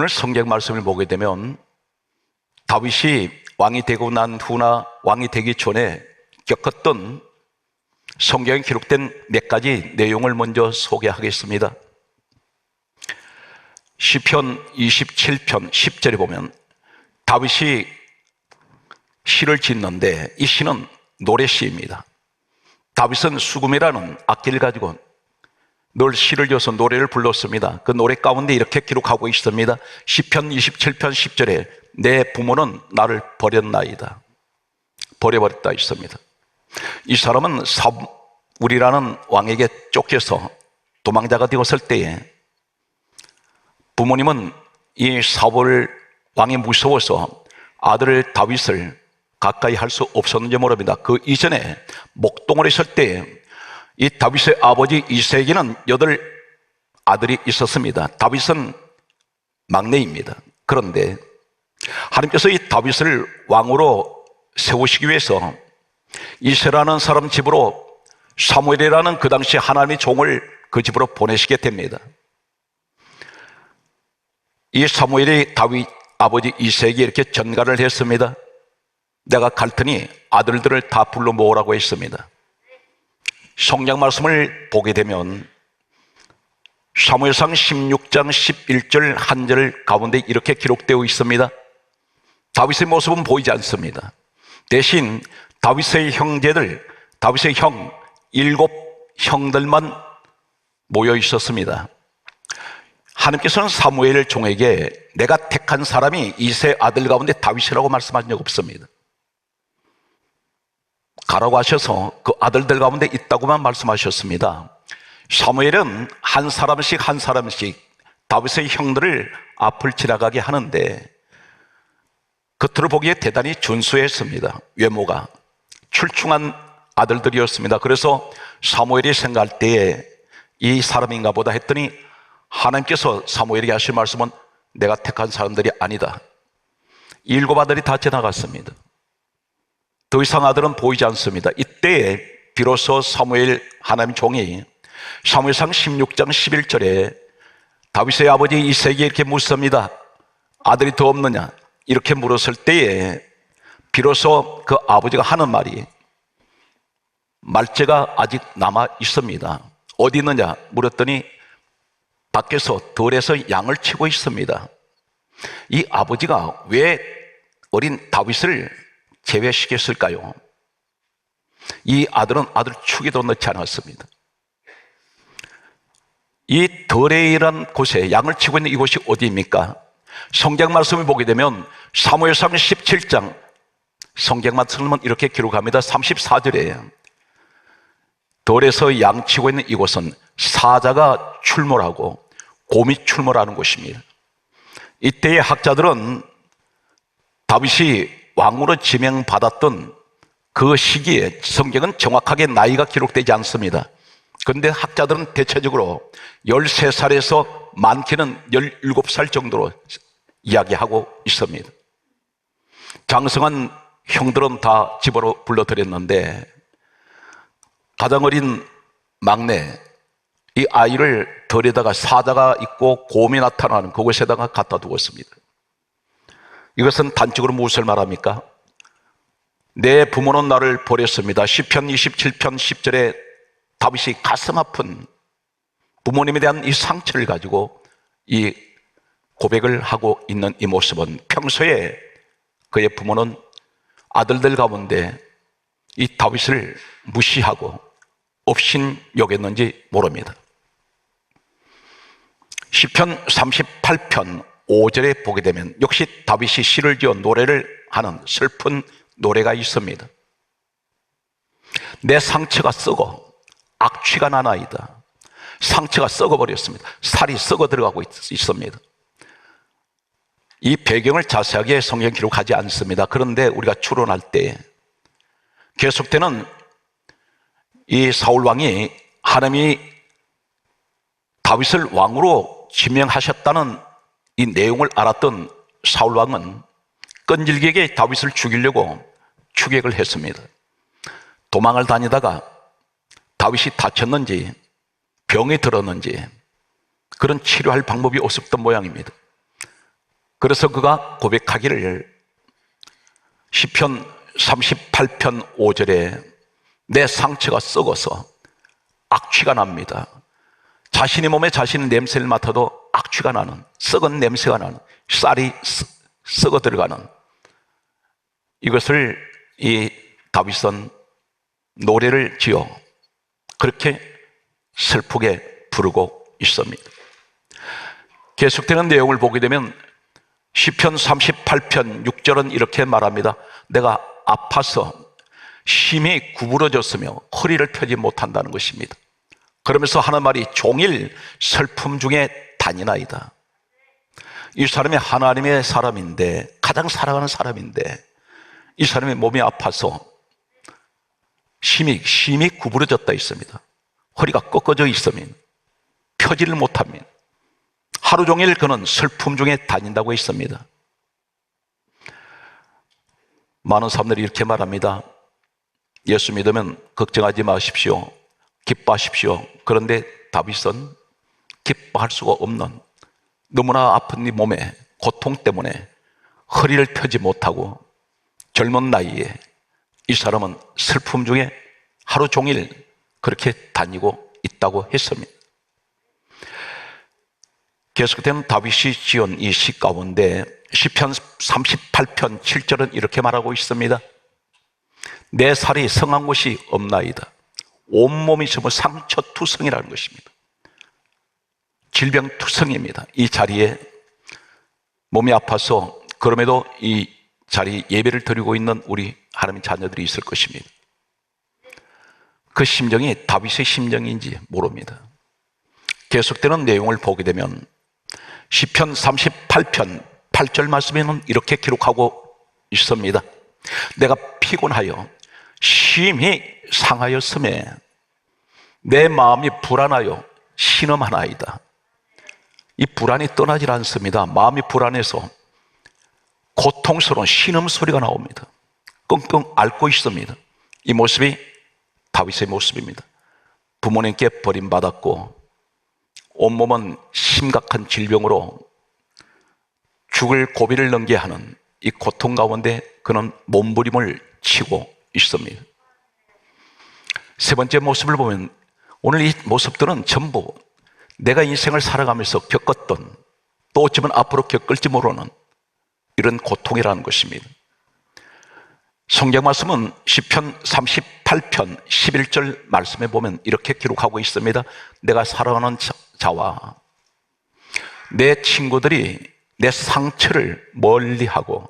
오늘 성경 말씀을 보게 되면 다윗이 왕이 되고 난 후나 왕이 되기 전에 겪었던 성경에 기록된 몇 가지 내용을 먼저 소개하겠습니다. 시편 27편 10절에 보면 다윗이 시를 짓는데 이 시는 노래시입니다. 다윗은 수금이라는 악기를 가지고 늘 시를 지어서 노래를 불렀습니다. 그 노래 가운데 이렇게 기록하고 있습니다. 시편 27편 10절에 내 부모는 나를 버렸나이다. 버려버렸다 있습니다. 이 사람은 사울이라는 왕에게 쫓겨서 도망자가 되었을 때에 부모님은 이 사울 왕이 무서워서 아들 다윗을 가까이 할 수 없었는지 모릅니다. 그 이전에 목동을 했을 때에 이 다윗의 아버지 이새에게는 8 아들이 있었습니다. 다윗은 막내입니다. 그런데 하나님께서 이 다윗을 왕으로 세우시기 위해서 이새라는 사람 집으로 사무엘이라는 그 당시 하나님의 종을 그 집으로 보내시게 됩니다. 이 사무엘이 다윗 아버지 이새에게 이렇게 전가를 했습니다. 내가 갈 테니 아들들을 다 불러 모으라고 했습니다. 성경 말씀을 보게 되면 사무엘상 16장 11절 한 절 가운데 이렇게 기록되어 있습니다. 다윗의 모습은 보이지 않습니다. 대신 다윗의 형제들, 다윗의 형 7 형들만 모여 있었습니다. 하나님께서는 사무엘 종에게 내가 택한 사람이 이새 아들 가운데 다윗이라고 말씀하신 적 없습니다. 가라고 하셔서 그 아들들 가운데 있다고만 말씀하셨습니다. 사무엘은 한 사람씩 다윗의 형들을 앞을 지나가게 하는데 겉으로 보기에 대단히 준수했습니다. 외모가 출중한 아들들이었습니다. 그래서 사무엘이 생각할 때에 이 사람인가 보다 했더니 하나님께서 사무엘에게 하실 말씀은 내가 택한 사람들이 아니다. 7 아들이 다 지나갔습니다. 더 이상 아들은 보이지 않습니다. 이때에 비로소 사무엘 하나님 종이 사무엘상 16장 11절에 다윗의 아버지 이새에게 이렇게 묻습니다. 아들이 더 없느냐? 이렇게 물었을 때에 비로소 그 아버지가 하는 말이 말째가 아직 남아 있습니다. 어디 있느냐? 물었더니 밖에서 들에서 양을 치고 있습니다. 이 아버지가 왜 어린 다윗을 제외시켰을까요? 이 아들은 아들 축에도 넣지 않았습니다. 이 더레이라는 곳에 양을 치고 있는 이곳이 어디입니까? 성경 말씀을 보게 되면 사무엘상 17장 성경 말씀은 이렇게 기록합니다. 34절에 덜에서 양 치고 있는 이곳은 사자가 출몰하고 곰이 출몰하는 곳입니다. 이때의 학자들은 다윗이 왕으로 지명받았던 그 시기에 성경은 정확하게 나이가 기록되지 않습니다. 그런데 학자들은 대체적으로 13살에서 많게는 17살 정도로 이야기하고 있습니다. 장성한 형들은 다 집으로 불러들였는데 가장 어린 막내 이 아이를 덜에다가 사자가 있고 곰이 나타나는 그곳에다가 갖다 두었습니다. 이것은 단적으로 무엇을 말합니까? 내 부모는 나를 버렸습니다. 시편 27편 10절에 다윗이 가슴 아픈 부모님에 대한 이 상처를 가지고 이 고백을 하고 있는 이 모습은 평소에 그의 부모는 아들들 가운데 이 다윗을 무시하고 업신 여겼는지 모릅니다. 시편 38편 5절에 보게 되면 역시 다윗이 시를 지어 노래를 하는 슬픈 노래가 있습니다. 내 상처가 썩어 악취가 나나이다. 상처가 썩어버렸습니다. 살이 썩어 들어가고 있습니다. 이 배경을 자세하게 성경 기록하지 않습니다. 그런데 우리가 추론할 때 계속되는 이 사울왕이 하나님이 다윗을 왕으로 지명하셨다는 이 내용을 알았던 사울왕은 끈질기게 다윗을 죽이려고 추격을 했습니다. 도망을 다니다가 다윗이 다쳤는지 병이 들었는지 그런 치료할 방법이 없었던 모양입니다. 그래서 그가 고백하기를 시편 38편 5절에 내 상처가 썩어서 악취가 납니다. 자신의 몸에 자신의 냄새를 맡아도 악취가 나는, 썩은 냄새가 나는, 쌀이 썩어 들어가는, 이것을 이 다윗은 노래를 지어 그렇게 슬프게 부르고 있습니다. 계속되는 내용을 보게 되면 시편 38편 6절은 이렇게 말합니다. 내가 아파서 심히 구부러졌으며 허리를 펴지 못한다는 것입니다. 그러면서 하는 말이 종일 슬픔 중에 다니나이다. 이 사람이 하나님의 사람인데, 가장 사랑하는 사람인데, 이 사람의 몸이 아파서 심히 구부러졌다 있습니다. 허리가 꺾어져 있으면 펴지를 못합니다. 하루 종일 그는 슬픔 중에 다닌다고 했습니다. 많은 사람들이 이렇게 말합니다. 예수 믿으면 걱정하지 마십시오. 기뻐하십시오. 그런데 다윗은 기뻐할 수가 없는, 너무나 아픈 이 몸에 고통 때문에 허리를 펴지 못하고 젊은 나이에 이 사람은 슬픔 중에 하루 종일 그렇게 다니고 있다고 했습니다. 계속되는 다윗이 지은 이 시 가운데 시편 38편 7절은 이렇게 말하고 있습니다. 내 살이 성한 곳이 없나이다. 온몸이 전부 상처투성이라는 것입니다. 질병투성입니다. 이 자리에 몸이 아파서 그럼에도 이 자리에 예배를 드리고 있는 우리 하나님 자녀들이 있을 것입니다. 그 심정이 다윗의 심정인지 모릅니다. 계속되는 내용을 보게 되면 시편 38편 8절 말씀에는 이렇게 기록하고 있습니다. 내가 피곤하여 심히 상하였음에 내 마음이 불안하여 신음하나이다. 이 불안이 떠나질 않습니다. 마음이 불안해서 고통스러운 신음소리가 나옵니다. 끙끙 앓고 있습니다. 이 모습이 다윗의 모습입니다. 부모님께 버림받았고 온몸은 심각한 질병으로 죽을 고비를 넘게 하는 이 고통 가운데 그는 몸부림을 치고 있습니다. 세 번째 모습을 보면 오늘 이 모습들은 전부 내가 인생을 살아가면서 겪었던, 또 어쩌면 앞으로 겪을지 모르는 이런 고통이라는 것입니다. 성경 말씀은 시편 38편 11절 말씀에 보면 이렇게 기록하고 있습니다. 내가 사랑하는 자와 내 친구들이 내 상처를 멀리하고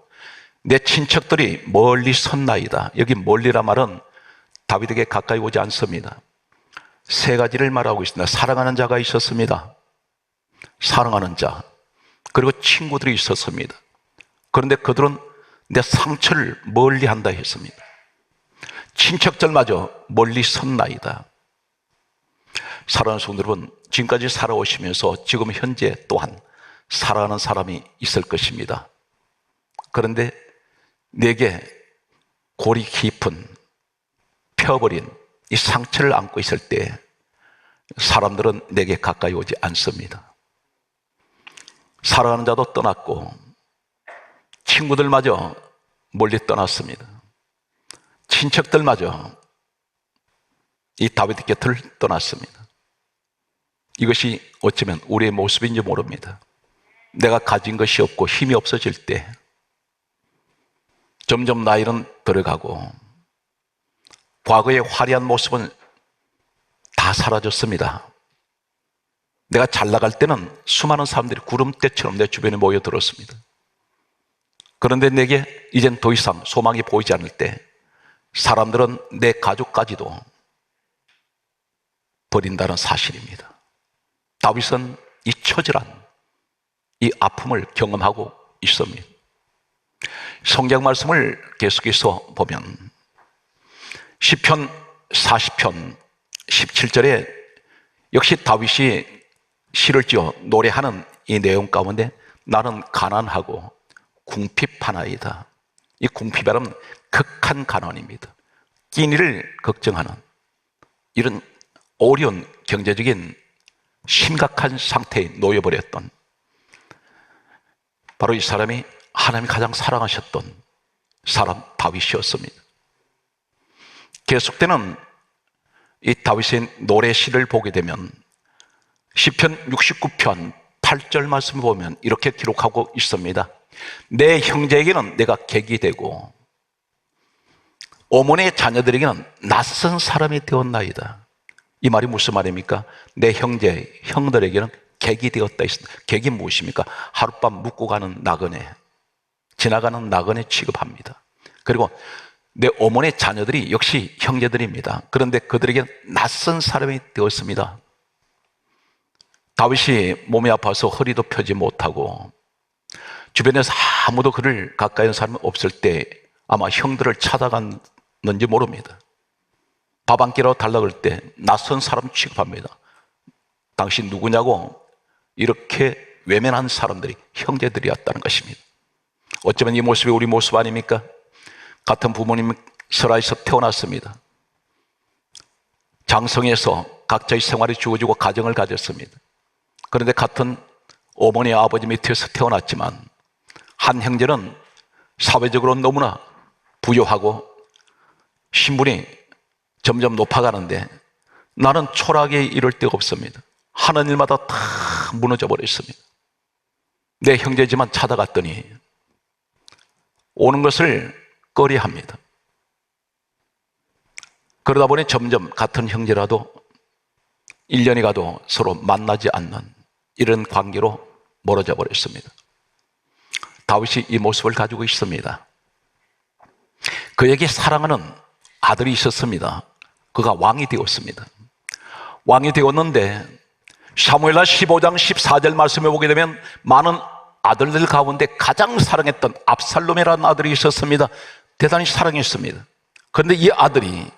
내 친척들이 멀리 섰나이다. 여기 멀리란 말은 다윗에게 가까이 오지 않습니다. 세 가지를 말하고 있습니다. 사랑하는 자가 있었습니다. 사랑하는 자, 그리고 친구들이 있었습니다. 그런데 그들은 내 상처를 멀리 한다 했습니다. 친척들마저 멀리 섰나이다. 사랑하는 성도 여러분, 지금까지 살아오시면서 지금 현재 또한 사랑하는 사람이 있을 것입니다. 그런데 내게 골이 깊은 펴버린 이 상처를 안고 있을 때 사람들은 내게 가까이 오지 않습니다. 사랑하는 자도 떠났고 친구들마저 멀리 떠났습니다. 친척들마저 이 다윗의 곁을 떠났습니다. 이것이 어쩌면 우리의 모습인지 모릅니다. 내가 가진 것이 없고 힘이 없어질 때 점점 나이는 들어가고 과거의 화려한 모습은 다 사라졌습니다. 내가 잘 나갈 때는 수많은 사람들이 구름대처럼 내 주변에 모여들었습니다. 그런데 내게 이젠 더 이상 소망이 보이지 않을 때 사람들은 내 가족까지도 버린다는 사실입니다. 다윗은 이 처절한 이 아픔을 경험하고 있습니다. 성경 말씀을 계속해서 보면 시편 40편 17절에 역시 다윗이 시를 지어 노래하는 이 내용 가운데 나는 가난하고 궁핍하나이다. 이 궁핍이란 극한 가난입니다. 끼니를 걱정하는 이런 어려운 경제적인 심각한 상태에 놓여버렸던 바로 이 사람이 하나님이 가장 사랑하셨던 사람 다윗이었습니다. 계속되는 이 다윗의 노래시를 보게 되면 시편 69편 8절 말씀을 보면 이렇게 기록하고 있습니다. 내 형제에게는 내가 객이 되고 어머니의 자녀들에게는 낯선 사람이 되었나이다. 이 말이 무슨 말입니까? 내 형제, 형들에게는 객이 되었다 했습니다. 객이 무엇입니까? 하룻밤 묵고 가는 나그네, 지나가는 나그네 취급합니다. 그리고 내 어머니의 자녀들이 역시 형제들입니다. 그런데 그들에게 낯선 사람이 되었습니다. 다윗이 몸이 아파서 허리도 펴지 못하고 주변에서 아무도 그를 가까이 하는 사람이 없을 때 아마 형들을 찾아갔는지 모릅니다. 밥 한 끼라도 달라고 할 때 낯선 사람 취급합니다. 당신 누구냐고 이렇게 외면한 사람들이 형제들이었다는 것입니다. 어쩌면 이 모습이 우리 모습 아닙니까? 같은 부모님 설아에서 태어났습니다. 장성에서 각자의 생활이 주어지고 가정을 가졌습니다. 그런데 같은 어머니 아버지 밑에서 태어났지만 한 형제는 사회적으로 너무나 부유하고 신분이 점점 높아가는데 나는 초라하게 이럴 데가 없습니다. 하는 일마다 다 무너져 버렸습니다. 내 형제지만 찾아갔더니 오는 것을 꺼려합니다. 그러다 보니 점점 같은 형제라도 1년이 가도 서로 만나지 않는 이런 관계로 멀어져 버렸습니다. 다윗이 이 모습을 가지고 있습니다. 그에게 사랑하는 아들이 있었습니다. 그가 왕이 되었습니다. 왕이 되었는데 사무엘하 15장 14절 말씀에 보게 되면 많은 아들들 가운데 가장 사랑했던 압살롬이라는 아들이 있었습니다. 대단히 사랑했습니다. 그런데 이 아들이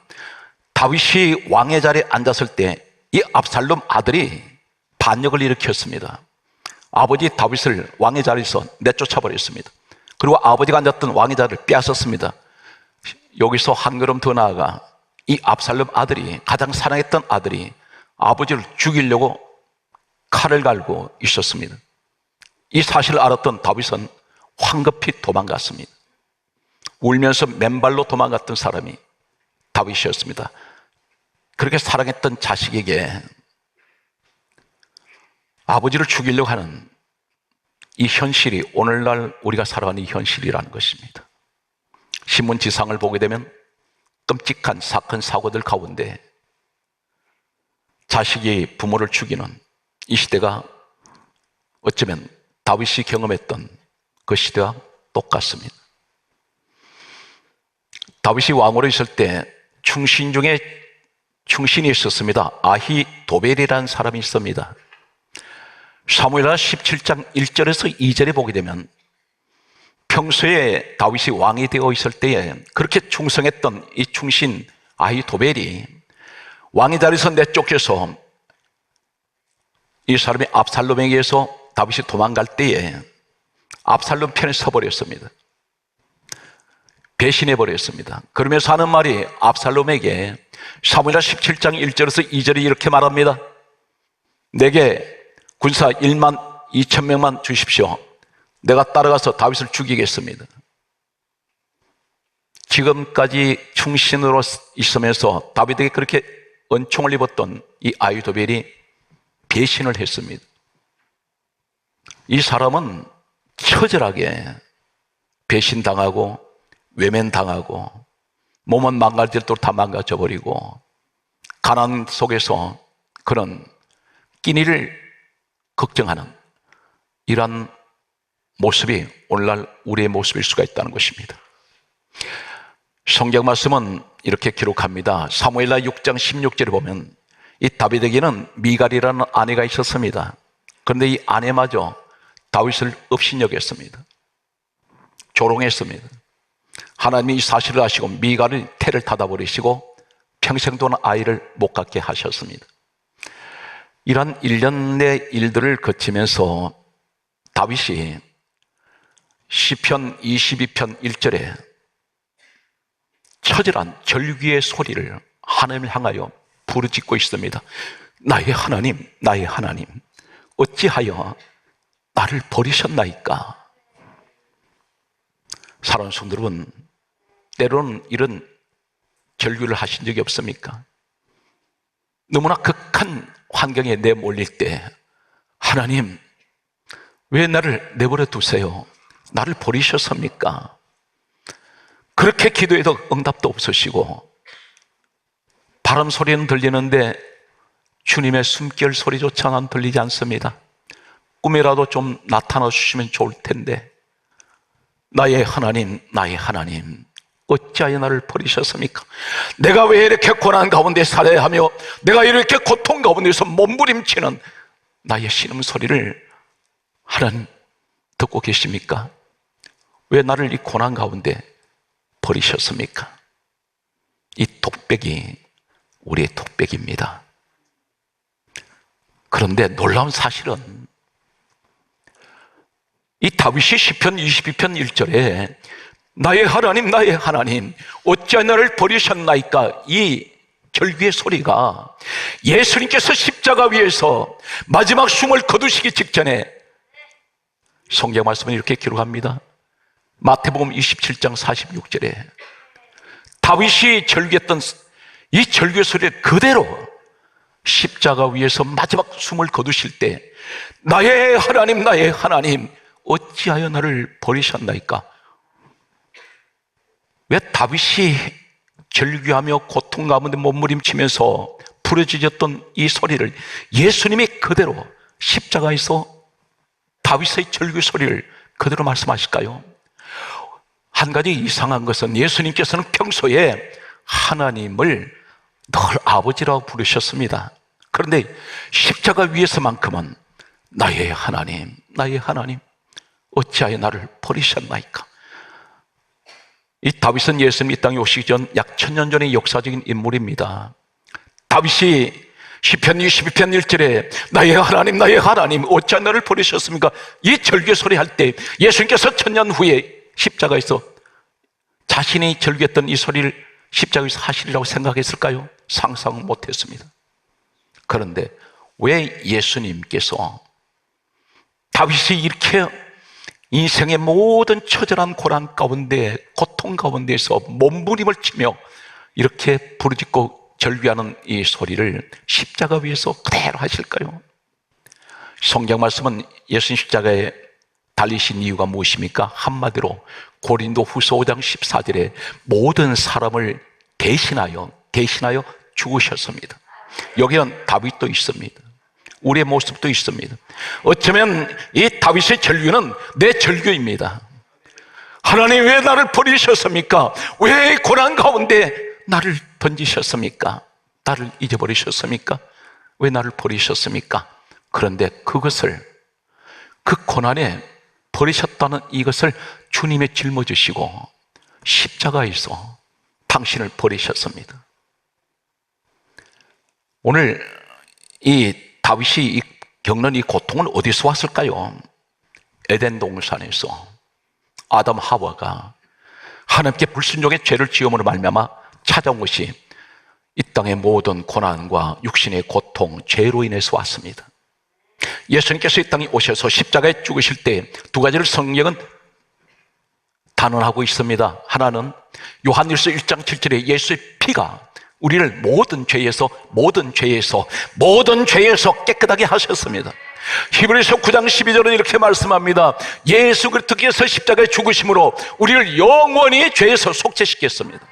다윗이 왕의 자리에 앉았을 때 이 압살롬 아들이 반역을 일으켰습니다. 아버지 다윗을 왕의 자리에서 내쫓아 버렸습니다. 그리고 아버지가 앉았던 왕의 자리를 빼앗았습니다. 여기서 한 걸음 더 나아가 이 압살롬 아들이, 가장 사랑했던 아들이 아버지를 죽이려고 칼을 갈고 있었습니다. 이 사실을 알았던 다윗은 황급히 도망갔습니다. 울면서 맨발로 도망갔던 사람이 다윗이었습니다. 그렇게 사랑했던 자식에게 아버지를 죽이려고 하는 이 현실이 오늘날 우리가 살아가는 이 현실이라는 것입니다. 신문지상을 보게 되면 끔찍한 사건 사고들 가운데 자식이 부모를 죽이는 이 시대가 어쩌면 다윗이 경험했던 그 시대와 똑같습니다. 다윗이 왕으로 있을 때 충신 중에 충신이 있었습니다. 아히도벨이라는 사람이 있습니다. 사무엘하 17장 1절에서 2절에 보게 되면 평소에 다윗이 왕이 되어 있을 때에 그렇게 충성했던 이 충신 아히도벨이 왕의 자리에서 내쫓겨서 이 사람이 압살롬에게 의해서 다윗이 도망갈 때에 압살롬 편에 서버렸습니다. 배신해버렸습니다. 그러면서 하는 말이 압살롬에게 사무엘하 17장 1절에서 2절이 이렇게 말합니다. 내게 군사 1만 2천 명만 주십시오. 내가 따라가서 다윗을 죽이겠습니다. 지금까지 충신으로 있으면서 다윗에게 그렇게 은총을 입었던 이 아히도벨이 배신을 했습니다. 이 사람은 처절하게 배신당하고 외면당하고 몸은 망가질 대로 다 망가져버리고 가난 속에서 그런 끼니를 걱정하는 이러한 모습이 오늘날 우리의 모습일 수가 있다는 것입니다. 성경 말씀은 이렇게 기록합니다. 사무엘하 6장 16절에 보면 이 다윗에게는 미갈이라는 아내가 있었습니다. 그런데 이 아내마저 다윗을 업신여겼습니다. 조롱했습니다. 하나님이 이 사실을 아시고 미갈을 태를 타다 버리시고 평생 동안 아이를 못 갖게 하셨습니다. 이런 일련의 일들을 거치면서 다윗이 시편 22편 1절에 처절한 절규의 소리를 하나님을 향하여 부르짖고 있습니다. 나의 하나님, 나의 하나님, 어찌하여 나를 버리셨나이까? 사랑하는 성도 여러분, 때로는 이런 절규를 하신 적이 없습니까? 너무나 극한 환경에 내몰릴 때 하나님, 왜 나를 내버려 두세요? 나를 버리셨습니까? 그렇게 기도해도 응답도 없으시고 바람 소리는 들리는데 주님의 숨결 소리조차 난 들리지 않습니다. 꿈이라도 좀 나타나 주시면 좋을 텐데 나의 하나님, 나의 하나님, 어찌하여 나를 버리셨습니까? 내가 왜 이렇게 고난 가운데 살아야 하며 내가 이렇게 고통 가운데서 몸부림치는 나의 신음소리를 하나님 듣고 계십니까? 왜 나를 이 고난 가운데 버리셨습니까? 이 독백이 우리의 독백입니다. 그런데 놀라운 사실은 이 다윗이 시편 22편 1절에 나의 하나님, 나의 하나님, 어찌하여 나를 버리셨나이까? 이 절규의 소리가 예수님께서 십자가 위에서 마지막 숨을 거두시기 직전에 성경 말씀은 이렇게 기록합니다. 마태복음 27장 46절에 다윗이 절규했던 이 절규의 소리를 그대로 십자가 위에서 마지막 숨을 거두실 때 나의 하나님, 나의 하나님, 어찌하여 나를 버리셨나이까? 왜 다윗이 절규하며 고통 가운데 몸부림치면서 부르짖었던 이 소리를 예수님이 그대로 십자가에서 다윗의 절규 소리를 그대로 말씀하실까요? 한 가지 이상한 것은 예수님께서는 평소에 하나님을 늘 아버지라고 부르셨습니다. 그런데 십자가 위에서만큼은 나의 하나님, 나의 하나님, 어찌하여 나를 버리셨나이까? 이 다윗은 예수님 이 땅에 오시기 전 약 1000년 전의 역사적인 인물입니다. 다윗이 시편 22편 1절에 나의 하나님, 나의 하나님, 어찌하여 나를 버리셨습니까? 이 절규 소리 할 때 예수님께서 1000년 후에 십자가에서 자신이 절규했던 이 소리를 십자가에서 하시리라고 생각했을까요? 상상 못했습니다. 그런데 왜 예수님께서 다윗이 이렇게 인생의 모든 처절한 고난 가운데, 고통 가운데서 몸부림을 치며 이렇게 부르짖고 절규하는 이 소리를 십자가 위에서 그대로 하실까요? 성경 말씀은 예수님 십자가에 달리신 이유가 무엇입니까? 한마디로 고린도 후서 5장 14절에 모든 사람을 대신하여 죽으셨습니다. 여기는 다윗도 있습니다. 우리의 모습도 있습니다. 어쩌면 이 다윗의 절규는 내 절규입니다. 하나님, 왜 나를 버리셨습니까? 왜 고난 가운데 나를 던지셨습니까? 나를 잊어버리셨습니까? 왜 나를 버리셨습니까? 그런데 그것을, 그 고난에 버리셨다는 이것을 주님에 짊어지시고 십자가에서 당신을 버리셨습니다. 오늘 이 다윗이 겪는 이 고통은 어디서 왔을까요? 에덴 동산에서 아담 하와가 하나님께 불순종의 죄를 지음으로 말미암아 찾아온 것이 이 땅의 모든 고난과 육신의 고통, 죄로 인해서 왔습니다. 예수님께서 이 땅에 오셔서 십자가에 죽으실 때 두 가지를 성경은 단언하고 있습니다. 하나는 요한일서 1장 7절에 예수의 피가 우리를 모든 죄에서 깨끗하게 하셨습니다. 히브리서 9장 12절은 이렇게 말씀합니다. 예수 그리스도께서 십자가에 죽으심으로 우리를 영원히 죄에서 속죄시켰습니다.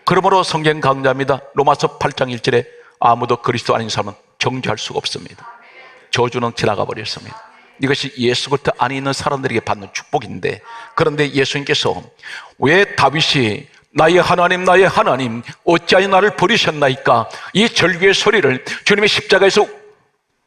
그러므로 성경 강조합니다. 로마서 8장 1절에 아무도 그리스도 아닌 사람은 정죄할 수가 없습니다. 저주는 지나가 버렸습니다. 이것이 예수 그리스도 안에 있는 사람들에게 받는 축복인데, 그런데 예수님께서 왜 다윗이 나의 하나님, 나의 하나님, 어찌하여 나를 버리셨나이까? 이 절규의 소리를 주님의 십자가에서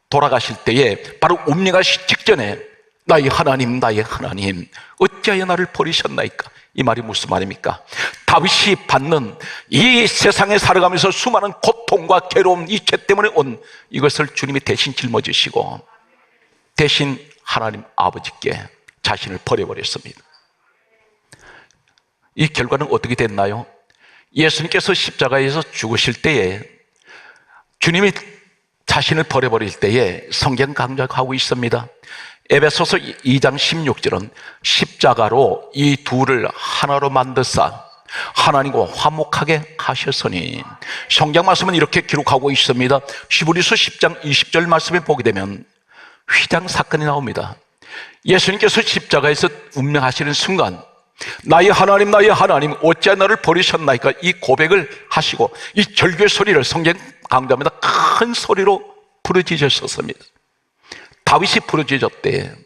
돌아가실 때에 바로 운명하시기 직전에 나의 하나님, 나의 하나님, 어찌하여 나를 버리셨나이까? 이 말이 무슨 말입니까? 다윗이 받는 이 세상에 살아가면서 수많은 고통과 괴로움, 이 죄 때문에 온 이것을 주님이 대신 짊어지시고 대신 하나님 아버지께 자신을 버려버렸습니다. 이 결과는 어떻게 됐나요? 예수님께서 십자가에서 죽으실 때에 주님이 자신을 버려버릴 때에 성경 강조하고 있습니다. 에베소서 2장 16절은 십자가로 이 둘을 하나로 만드사 하나님과 화목하게 하셨으니, 성경 말씀은 이렇게 기록하고 있습니다. 히브리서 10장 20절 말씀에 보게 되면 휘장 사건이 나옵니다. 예수님께서 십자가에서 운명하시는 순간, 나의 하나님 어찌 나를 버리셨나이까, 이 고백을 하시고 이 절규의 소리를 성경 강조합니다. 큰 소리로 부르짖으셨습니다. 다윗이 부르짖었대.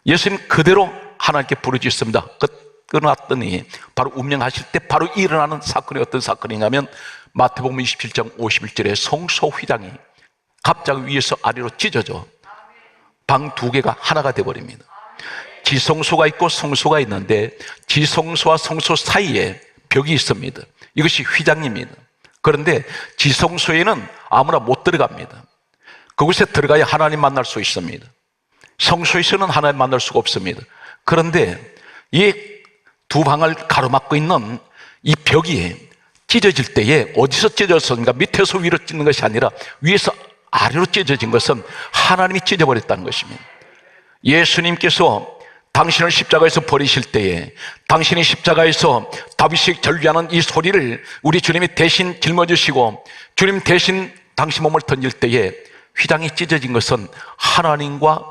예수님 그대로 하나님께 부르짖습니다. 끊어놨더니 바로 운명하실 때 바로 일어나는 사건이 어떤 사건이냐면, 마태복음 27장 51절에 성소 휘장이 갑자기 위에서 아래로 찢어져 방 두 개가 하나가 되어버립니다. 지성소가 있고 성소가 있는데 지성소와 성소 사이에 벽이 있습니다. 이것이 휘장입니다. 그런데 지성소에는 아무나 못 들어갑니다. 그곳에 들어가야 하나님 만날 수 있습니다. 성소에서는 하나님 만날 수가 없습니다. 그런데 이 두 방을 가로막고 있는 이 벽이 찢어질 때에 어디서 찢어졌습니까? 밑에서 위로 찢는 것이 아니라 위에서 아래로 찢어진 것은 하나님이 찢어버렸다는 것입니다. 예수님께서 당신을 십자가에서 버리실 때에 당신이 십자가에서 다윗이 절규하는 이 소리를 우리 주님이 대신 짊어지시고 주님 대신 당신 몸을 던질 때에 휘장이 찢어진 것은 하나님과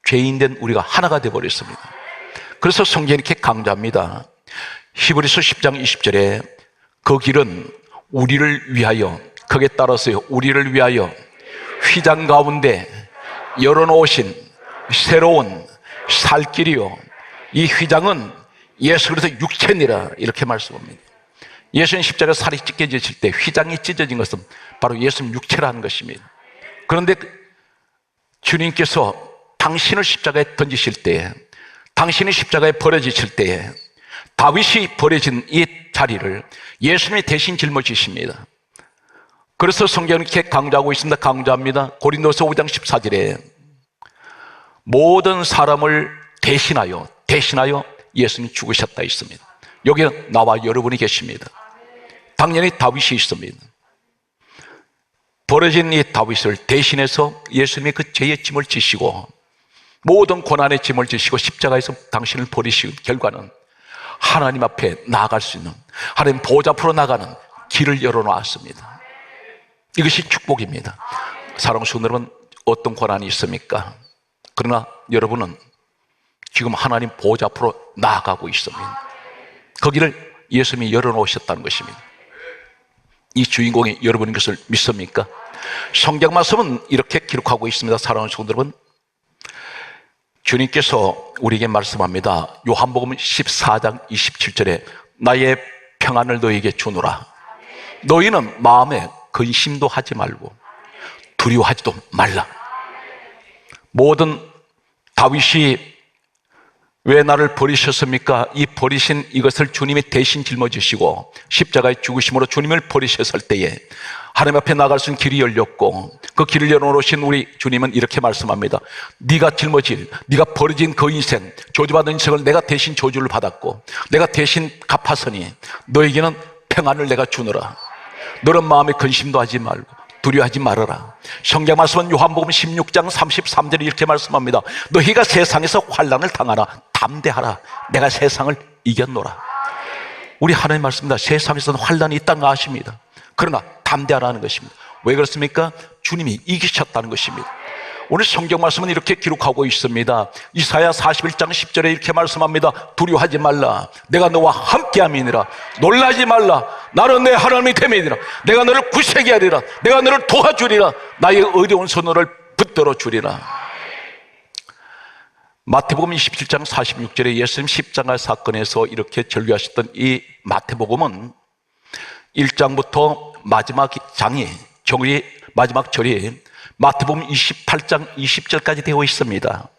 죄인된 우리가 하나가 되어버렸습니다. 그래서 성경이 이렇게 강조합니다. 히브리서 10장 20절에 그 길은 우리를 위하여, 거기에 따라서요, 우리를 위하여 휘장 가운데 열어놓으신 새로운 살 길이요, 이 휘장은 예수 그리스도의 육체니라, 이렇게 말씀합니다. 예수님 십자가 살이 찢겨지실 때 휘장이 찢어진 것은 바로 예수님 육체라는 것입니다. 그런데 주님께서 당신을 십자가에 던지실 때에, 당신이 십자가에 버려지실 때에 다윗이 버려진 이 자리를 예수님이 대신 짊어지십니다. 그래서 성경은 이렇게 강조하고 있습니다. 강조합니다. 고린도서 5장 14절에 모든 사람을 대신하여 예수님이 죽으셨다 있습니다. 여기는 나와 여러분이 계십니다. 당연히 다윗이 있습니다. 버려진 이 다윗을 대신해서 예수님이 그 죄의 짐을 지시고 모든 고난의 짐을 지시고 십자가에서 당신을 버리신 결과는 하나님 앞에 나아갈 수 있는, 하나님 보좌 앞으로 나가는 길을 열어놓았습니다. 이것이 축복입니다. 사랑하는 성도 여러분, 어떤 고난이 있습니까? 그러나 여러분은 지금 하나님 보좌 앞으로 나아가고 있습니다. 거기를 예수님이 열어놓으셨다는 것입니다. 이 주인공이 여러분인 것을 믿습니까? 성경 말씀은 이렇게 기록하고 있습니다. 사랑하는 성도 여러분, 주님께서 우리에게 말씀합니다. 요한복음 14장 27절에 나의 평안을 너에게 주노라. 너희는 마음에 근심도 하지 말고 두려워하지도 말라. 모든 다윗이 왜 나를 버리셨습니까? 이 버리신 이것을 주님이 대신 짊어지시고 십자가의 죽으심으로 주님을 버리셨을 때에 하나님 앞에 나갈 수 있는 길이 열렸고, 그 길을 열어놓으신 우리 주님은 이렇게 말씀합니다. 네가 버려진 그 인생, 저주받은 인생을 내가 대신 저주를 받았고 내가 대신 갚았으니 너에게는 평안을 내가 주노라. 너는 마음에 근심도 하지 말고 두려워하지 말아라. 성경 말씀은 요한복음 16장 33절에 이렇게 말씀합니다. 너희가 세상에서 환난을 당하라. 담대하라. 내가 세상을 이겼노라. 우리 하나님 말씀입니다. 세상에서는 환난이 있다는 거 아십니다. 그러나 담대하라는 것입니다. 왜 그렇습니까? 주님이 이기셨다는 것입니다. 오늘 성경 말씀은 이렇게 기록하고 있습니다. 이사야 41장 10절에 이렇게 말씀합니다. 두려워하지 말라. 내가 너와 함께함이니라. 놀라지 말라. 나는 내 하나님이 됨이니라. 내가 너를 구세게 하리라. 내가 너를 도와주리라. 나의 어려운 손을 붙들어 주리라. 마태복음 27장 46절에 예수님 십자가 사건에서 이렇게 절규하셨던 이 마태복음은 1장부터 마지막 장이, 마지막 절이 마태복음 28장 20절까지 되어 있습니다.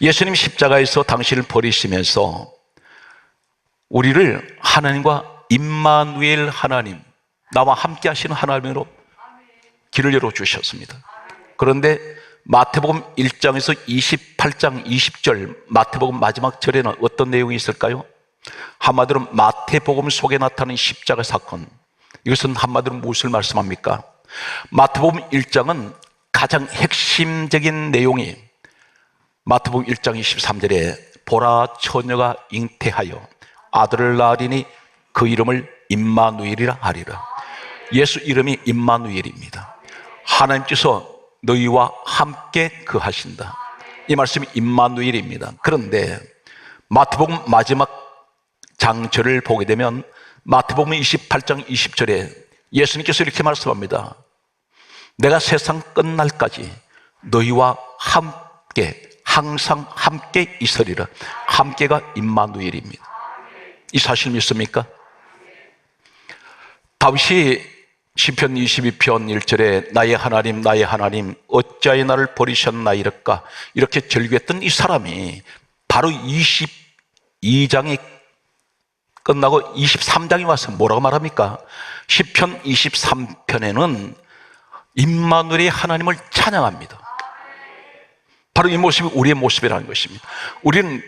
예수님 십자가에서 당신을 버리시면서 우리를 하나님과 임마누엘 하나님, 나와 함께 하시는 하나님으로 길을 열어주셨습니다. 그런데 마태복음 1장에서 28장 20절, 마태복음 마지막 절에는 어떤 내용이 있을까요? 한마디로 마태복음 속에 나타나는 십자가 사건, 이것은 한마디로 무엇을 말씀합니까? 마태복음 1장은 가장 핵심적인 내용이 마태복음 1장 23절에 보라 처녀가 잉태하여 아들을 낳으리니 그 이름을 임마누엘이라 하리라. 예수 이름이 임마누엘입니다. 하나님께서 너희와 함께 거하신다. 이 말씀이 임마누엘입니다. 그런데 마태복음 마지막 장절을 보게 되면 마태복음 28장 20절에 예수님께서 이렇게 말씀합니다. 내가 세상 끝날까지 너희와 함께 항상 함께 있으리라. 함께가 임마누엘입니다. 이 사실 믿습니까? 다윗이 시편 22편 1절에 나의 하나님 어찌하여 나를 버리셨나이까 이렇게 절규했던 이 사람이 바로 22장이 끝나고 23장이 와서 뭐라고 말합니까? 시편 23편에는 임마누엘의 하나님을 찬양합니다. 바로 이 모습이 우리의 모습이라는 것입니다. 우리는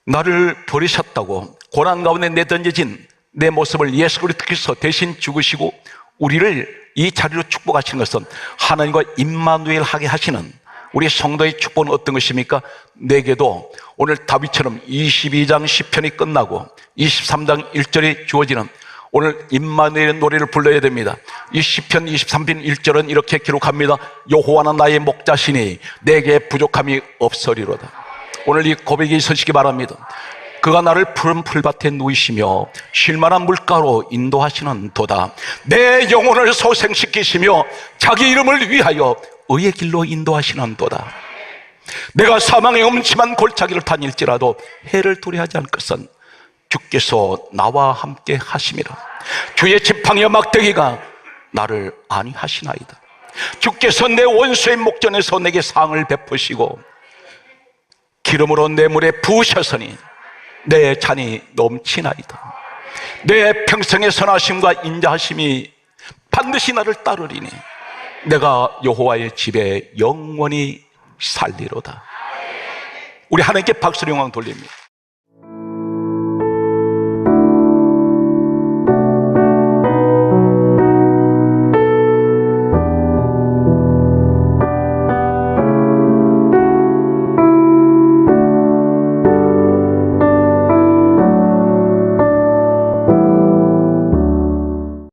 나를 버리셨다고 고난 가운데 내던져진 내 모습을 예수 그리스도께서 대신 죽으시고 우리를 이 자리로 축복하시는 것은 하나님과 임마누엘 하게 하시는 우리 성도의 축복은 어떤 것입니까? 내게도 오늘 다윗처럼 22장 시편이 끝나고 23장 1절이 주어지는 오늘 임마누엘의 노래를 불러야 됩니다. 이 시편 23편 1절은 이렇게 기록합니다. 여호와는 나의 목자시니 내게 부족함이 없으리로다. 오늘 이 고백이 있으시기 바랍니다. 그가 나를 푸른 풀밭에 누이시며 쉴만한 물가로 인도하시는 도다. 내 영혼을 소생시키시며 자기 이름을 위하여 의의 길로 인도하시는 도다. 내가 사망의 음침한 골짜기를 다닐지라도 해를 두려워하지 않을 것은 주께서 나와 함께 하심이라. 주의 지팡이와 막대기가 나를 안위하시나이다. 주께서 내 원수의 목전에서 내게 상을 베푸시고 기름으로 내 물에 부으셨으니 내 잔이 넘치나이다. 내 평생의 선하심과 인자하심이 반드시 나를 따르리니 내가 여호와의 집에 영원히 살리로다. 우리 하나님께 박수를 영광 돌립니다.